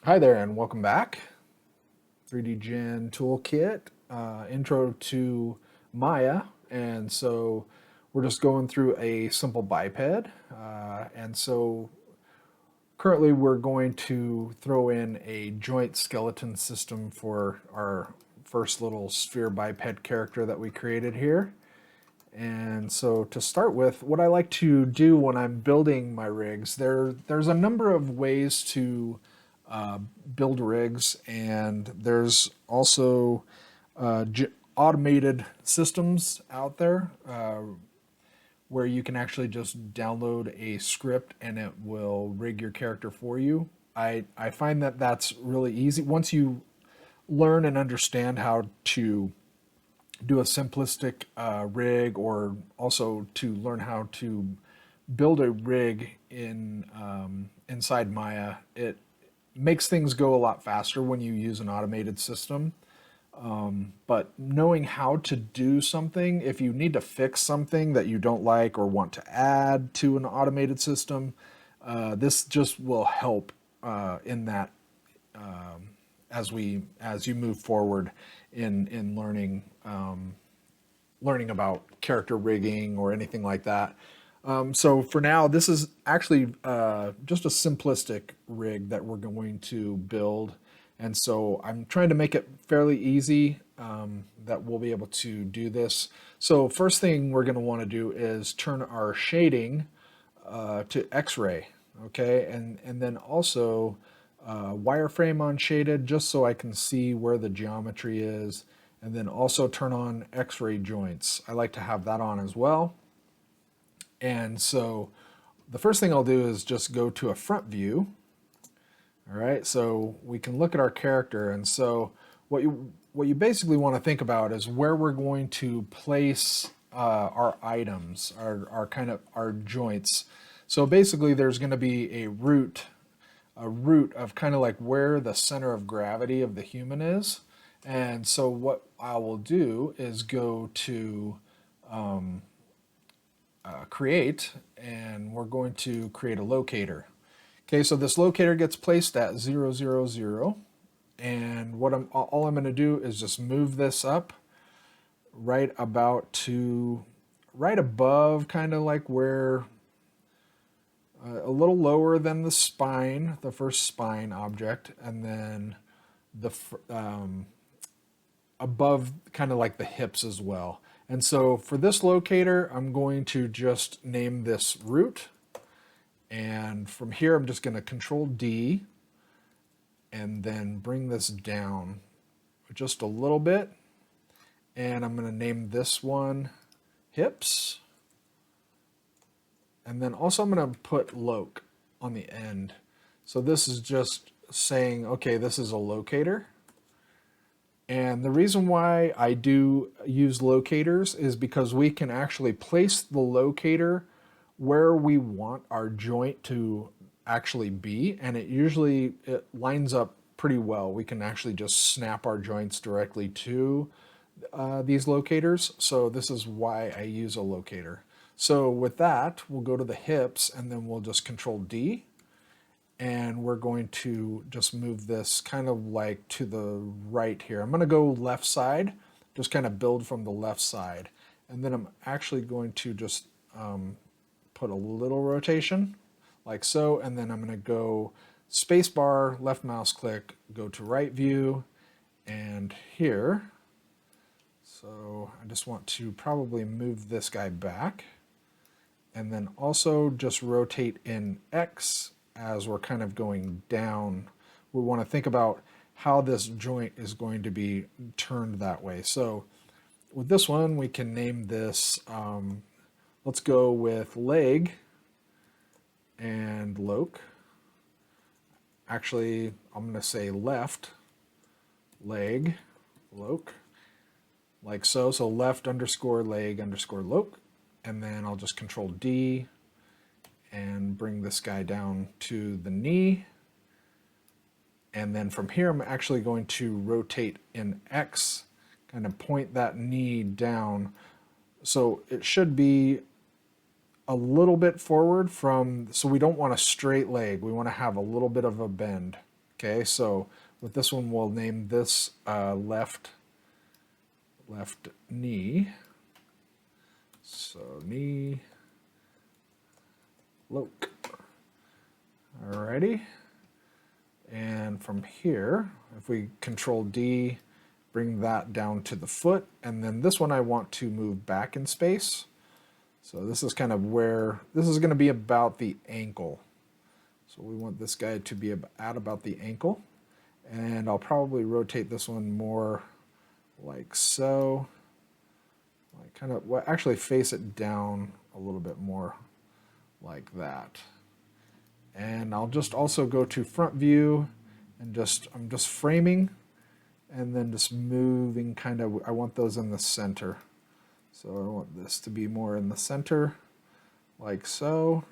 Hi there and welcome back. 3D Gen Toolkit, intro to Maya. And so we're just going through a simple biped. And so currently we're going to throw in a joint skeleton system for our first little sphere biped character that we created here. And so to start with, what I like to do when I'm building my rigs, there's a number of ways to uh, build rigs, and there's also automated systems out there where you can actually just download a script and it will rig your character for you. I find that that's really easy. Once you learn and understand how to do a simplistic rig, or also to learn how to build a rig inside Maya, it makes things go a lot faster when you use an automated system. But knowing how to do something, if you need to fix something that you don't like or want to add to an automated system, this just will help in that as you move forward in learning about character rigging or anything like that. So for now, this is actually just a simplistic rig that we're going to build. And so I'm trying to make it fairly easy that we'll be able to do this. So first thing we're going to want to do is turn our shading to X-ray, okay? And then also wireframe on shaded, just so I can see where the geometry is. And then also turn on X-ray joints. I like to have that on as well. And so the first thing I'll do is just go to a front view. All right, so we can look at our character. And so what you basically want to think about is where we're going to place our items, our kind of our joints. So basically there's going to be a root of kind of like where the center of gravity of the human is. And so what I will do is go to create, and we're going to create a locator. Okay, so this locator gets placed at 0, 0, 0. And all I'm going to do is just move this up right about to right above, kind of like where a little lower than the spine, the first spine object, and then the above kind of like the hips as well. And so for this locator, I'm going to just name this root. And from here, I'm just going to Control D and then bring this down just a little bit. And I'm going to name this one hips. And then also I'm going to put loc on the end. So this is just saying, okay, this is a locator. And the reason why I do use locators is because we can actually place the locator where we want our joint to actually be, and it lines up pretty well. We can actually just snap our joints directly to these locators. So this is why I use a locator. So with that, we'll go to the hips, and then we'll just Control D. And we're going to just move this kind of like to the right here. I'm going to go left side, just kind of build from the left side. And then I'm actually going to just put a little rotation like so. And then I'm going to go space bar, left mouse click, go to right view, and here. So I just want to probably move this guy back. And then also just rotate in X as we're kind of going down. We want to think about how this joint is going to be turned that way. So with this one, we can name this, let's go with leg and loc. Actually, I'm going to say left leg loc, like so. So left underscore leg underscore loc. And then I'll just Control D and bring this guy down to the knee. And then from here, I'm actually going to rotate in X, kind of point that knee down. So it should be a little bit forward from, so we don't want a straight leg. We want to have a little bit of a bend. Okay, so with this one, we'll name this left knee. So knee loc. Alrighty. And from here, if we Control D, bring that down to the foot, and then this one I want to move back in space. So this is kind of where, this is going to be about the ankle. So we want this guy to be at about the ankle. And I'll probably rotate this one more like so. Like kind of, well, actually face it down a little bit more like that. And I'll just also go to front view and I'm just framing and then just moving kind of, I want those in the center. So I want this to be more in the center like so.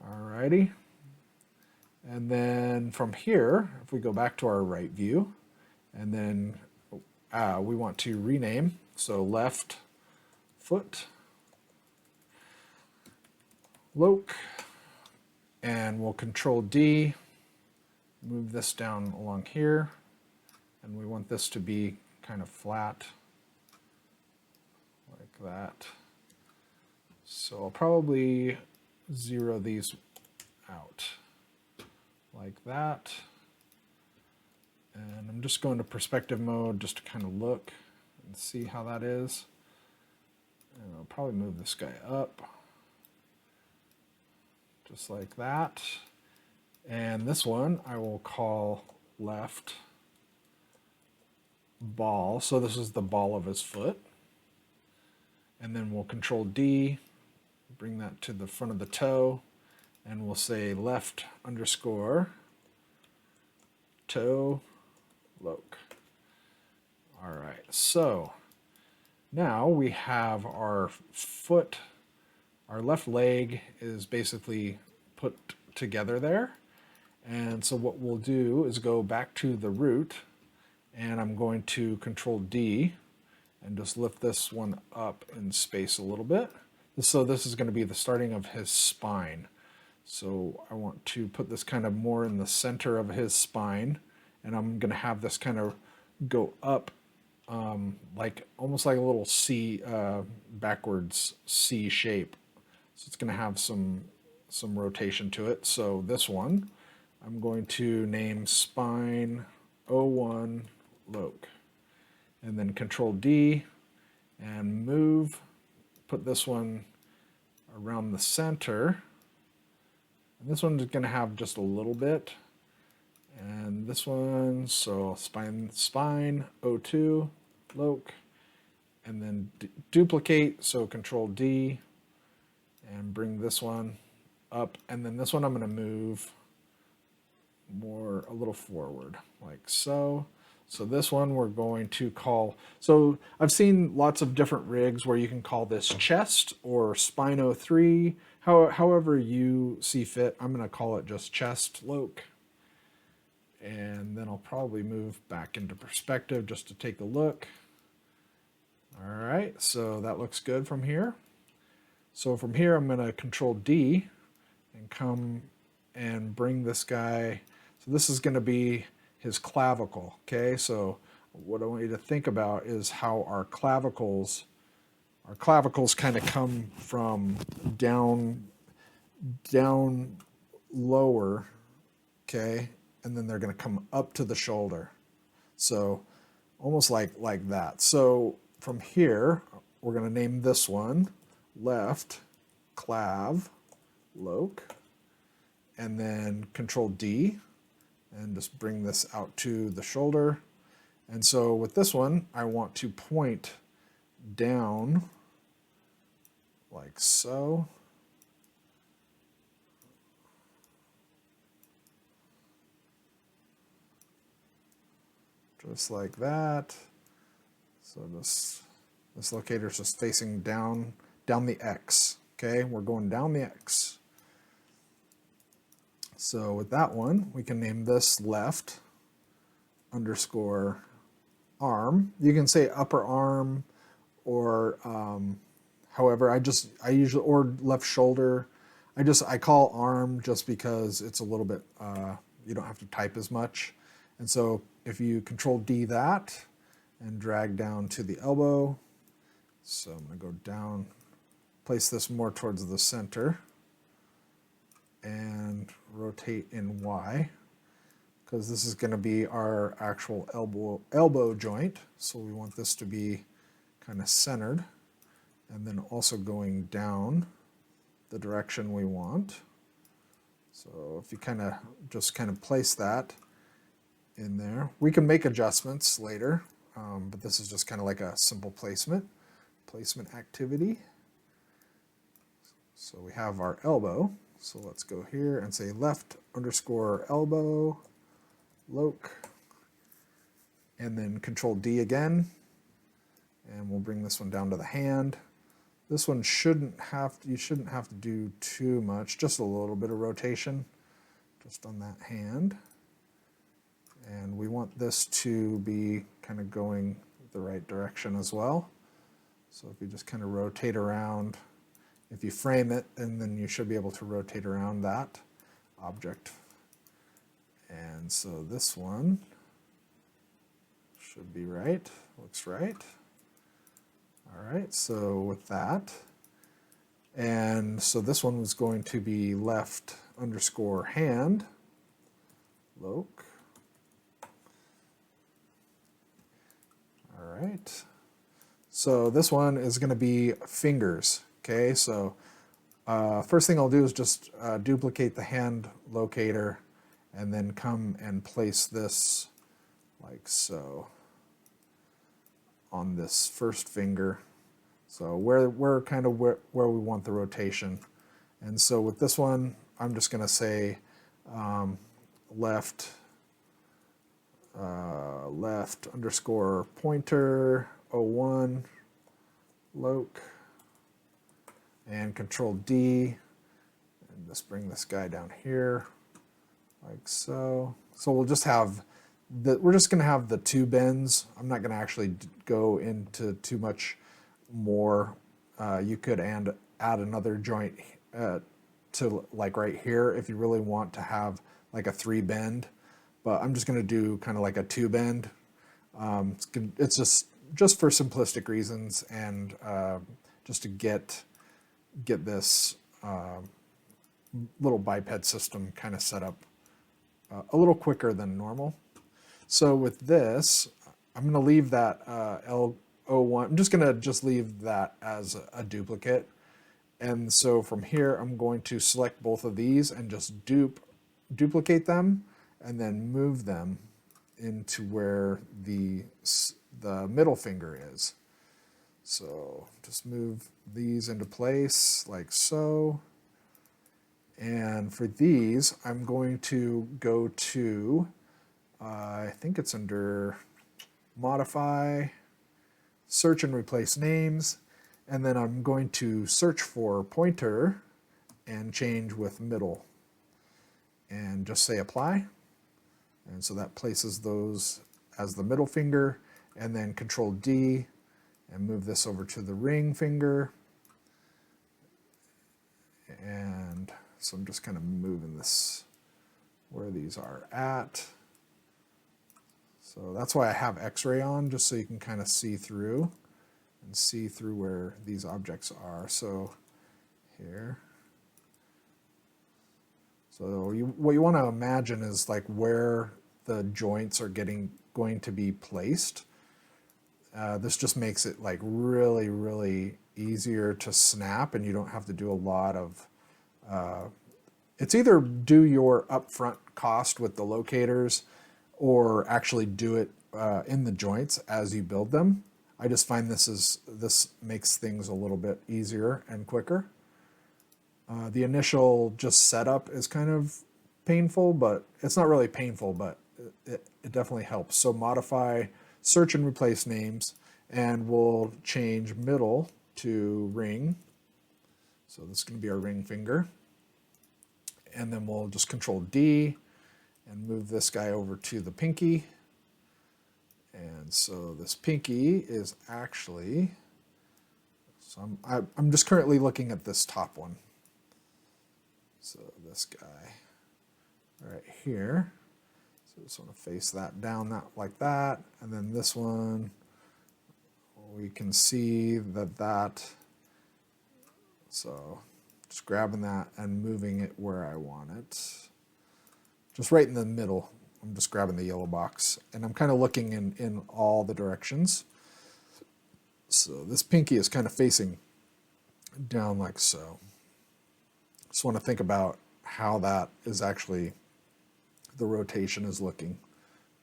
Alrighty. And then from here, if we go back to our right view, and then we want to rename, so left foot loc, and we'll Control D, move this down along here, and we want this to be kind of flat like that. So I'll probably zero these out like that. And I'm just going to perspective mode just to kind of look and see how that is. And I'll probably move this guy up just like that. And this one I will call left ball. So this is the ball of his foot. And then we'll Control D, bring that to the front of the toe, and we'll say left underscore toe loc. All right, so now we have our foot, our left leg is basically put together there. And so what we'll do is go back to the root, and I'm going to Control D and just lift this one up in space a little bit. So this is going to be the starting of his spine. So I want to put this kind of more in the center of his spine, and I'm going to have this kind of go up like almost like a little C, backwards C shape. So it's going to have some rotation to it. So this one, I'm going to name spine 01 loc, and then Control D and move, put this one around the center. And this one's going to have just a little bit. And this one, so spine 02 loc, and then duplicate, so Control D and bring this one up, and then this one I'm going to move more a little forward like so. So this one we're going to call, so I've seen lots of different rigs where you can call this chest or spine 03, however you see fit. I'm going to call it just chest loc. And then I'll probably move back into perspective just to take a look. All right, so that looks good from here. So from here, I'm going to Control D and come and bring this guy. So this is going to be his clavicle, okay? So what I want you to think about is how our clavicles kind of come from down lower, okay? And then they're going to come up to the shoulder. So almost like that. So from here, we're going to name this one left clav loc, and then Control D and just bring this out to the shoulder. And so with this one, I want to point down like so. Just like that. So this locator is just facing down the X. Okay, we're going down the X. So with that one, we can name this left underscore arm. You can say upper arm, or however, I usually, or left shoulder. I call arm just because it's a little bit you don't have to type as much. And so if you Control D that and drag down to the elbow, so I'm going to go down, place this more towards the center, and rotate in Y, because this is going to be our actual elbow joint. So we want this to be kind of centered, and then also going down the direction we want. So if you just place that in there, we can make adjustments later, but this is just kind of like a simple placement activity. So we have our elbow. So let's go here and say left underscore elbow, loc, and then Control D again, and we'll bring this one down to the hand. This one you shouldn't have to do too much, just a little bit of rotation, just on that hand. And we want this to be kind of going the right direction as well. So if you just kind of rotate around, if you frame it, and then you should be able to rotate around that object. And so this one should be right, looks right. All right, so with that, and so this one was going to be left underscore hand, loc. All right, so this one is going to be fingers. Okay, so first thing I'll do is just duplicate the hand locator, and then come and place this like so on this first finger. So where we want the rotation. And so with this one, I'm just going to say left underscore pointer 01 loc, and Control D, and just bring this guy down here like so. So we'll just have we're just going to have the two bends. I'm not going to actually go into too much more. You could add another joint to like right here if you really want to have like a 3 bend, but I'm just going to do kind of like a 2 bend. It's just for simplistic reasons, and just to get this little biped system kind of set up a little quicker than normal. So with this, I'm going to leave that L01. I'm just going to leave that as a duplicate. And so from here, I'm going to select both of these and just duplicate them, and then move them into where the middle finger is. So just move these into place like so. And for these, I'm going to go to, I think it's under Modify, Search and Replace Names, and then I'm going to search for pointer and change with middle, and just say apply. And so that places those as the middle finger, and then Control D and move this over to the ring finger. And so I'm just kind of moving this where these are at. So that's why I have X-ray on, just so you can kind of see through where these objects are. So here. So what you want to imagine is like where the joints are going to be placed. This just makes it like really, really easier to snap, and you don't have to do a lot of it's either do your upfront cost with the locators, or actually do it in the joints as you build them. I just find this makes things a little bit easier and quicker. The initial just setup is kind of painful, but it's not really painful, but it definitely helps. So modify, search and replace names, and we'll change middle to ring. So this is going to be our ring finger. And then we'll just Control D and move this guy over to the pinky. And so this pinky is actually, so I'm just currently looking at this top one. So this guy right here. So just want to face that down like that. And then this one, we can see that, so just grabbing that and moving it where I want it. Just right in the middle. I'm just grabbing the yellow box. And I'm kind of looking in all the directions. So this pinky is kind of facing down like so. Just want to think about how that is actually, the rotation is looking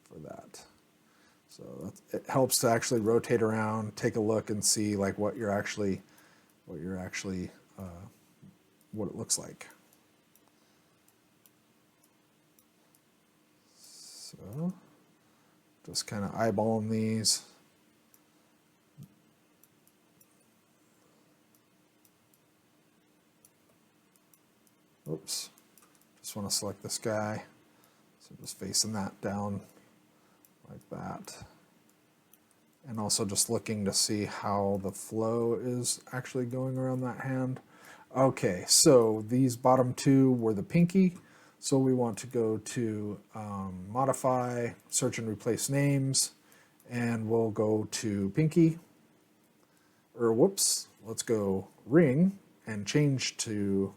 for that. So it helps to actually rotate around, take a look, and see like what it looks like. So just kind of eyeballing these. Oops, just want to select this guy. So just facing that down like that. And also just looking to see how the flow is actually going around that hand. Okay, so these bottom two were the pinky. So we want to go to modify, search and replace names, and we'll go to pinky, or whoops, let's go ring and change to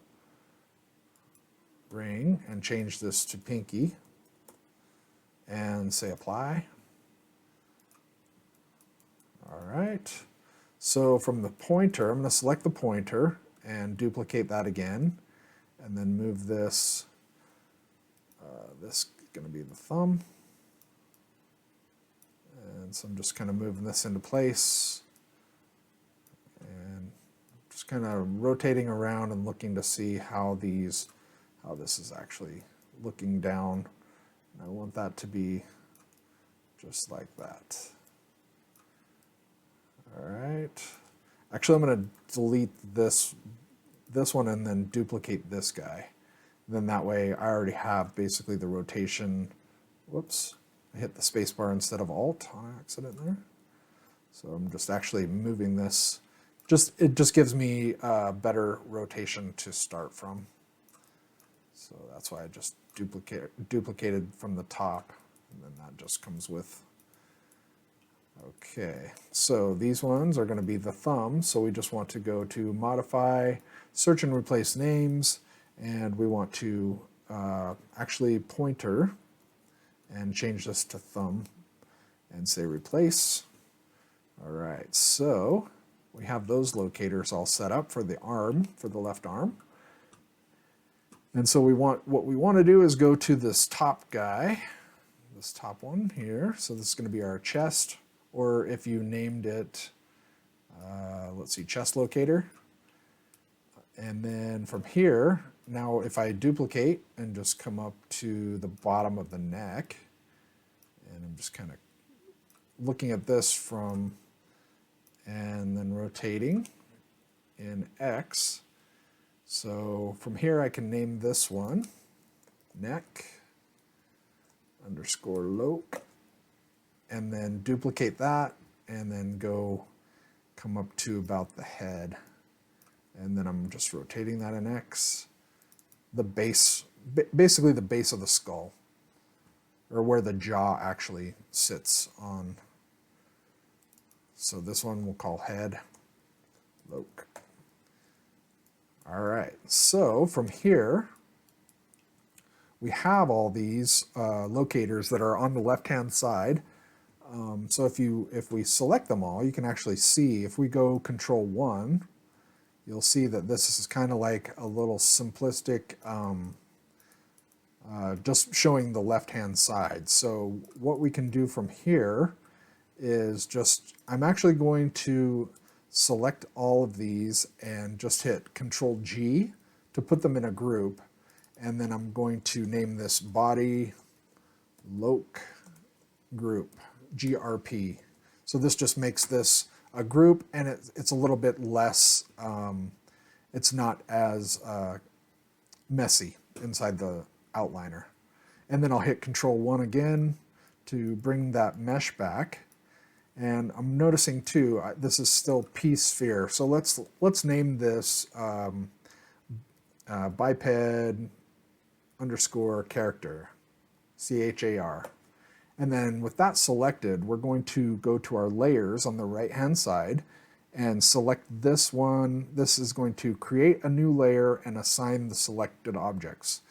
ring and change this to pinky and say apply. All right, so from the pointer, I'm going to select the pointer and duplicate that again, and then move this. This is going to be the thumb, and so I'm just kind of moving this into place and just kind of rotating around and looking to see how this is actually looking down. And I want that to be just like that. All right. Actually, I'm going to delete this one and then duplicate this guy. Then that way I already have basically the rotation. Whoops, I hit the space bar instead of Alt on accident there. So I'm just actually moving this. It just gives me a better rotation to start from. So that's why I just duplicated from the top, and then that just comes with. Okay, so these ones are going to be the thumb, so we just want to go to modify, search and replace names, and we want to actually pointer and change this to thumb and say replace. All right, so we have those locators all set up for the arm, for the left arm. And so what we want to do is go to this top guy, this top one here. So this is going to be our chest, or if you named it, let's see, chest locator. And then from here, now if I duplicate and just come up to the bottom of the neck, and I'm just kind of looking at this from, and then rotating in X. So from here I can name this one neck underscore loc, and then duplicate that, and then come up to about the head. And then I'm just rotating that in X. The base, basically the base of the skull, or where the jaw actually sits on. So this one we'll call head, loc. All right, so from here, we have all these locators that are on the left-hand side. So if we select them all, you can actually see, if we go Control 1, you'll see that this is kind of like a little simplistic, just showing the left-hand side. So what we can do from here is I'm actually going to select all of these and just hit Control G to put them in a group. And then I'm going to name this body loc group, GRP. So this just makes this a group, and it's a little bit less, it's not as messy inside the outliner. And then I'll hit Control 1 again to bring that mesh back. And I'm noticing too, this is still P-sphere. So let's name this biped underscore character, char. And then with that selected, we're going to go to our layers on the right-hand side and select this one. This is going to create a new layer and assign the selected objects.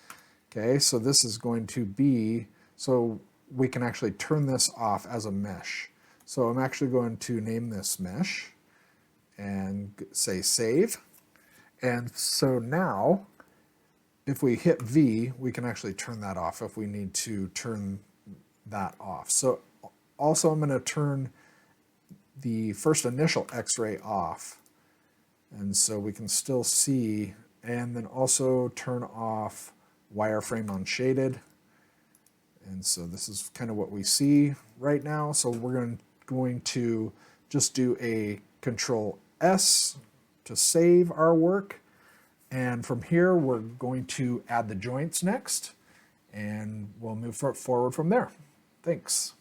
Okay, so this is going to be, so we can actually turn this off as a mesh. So I'm actually going to name this mesh and say save. And so now, if we hit V, we can actually turn that off if we need to turn that off. So also I'm going to turn the first initial X-ray off. And so we can still see, and then also turn off wireframe on shaded. And so this is kind of what we see right now. So we're going to just do a Control S to save our work. And from here, we're going to add the joints next, and we'll move forward from there. Thanks.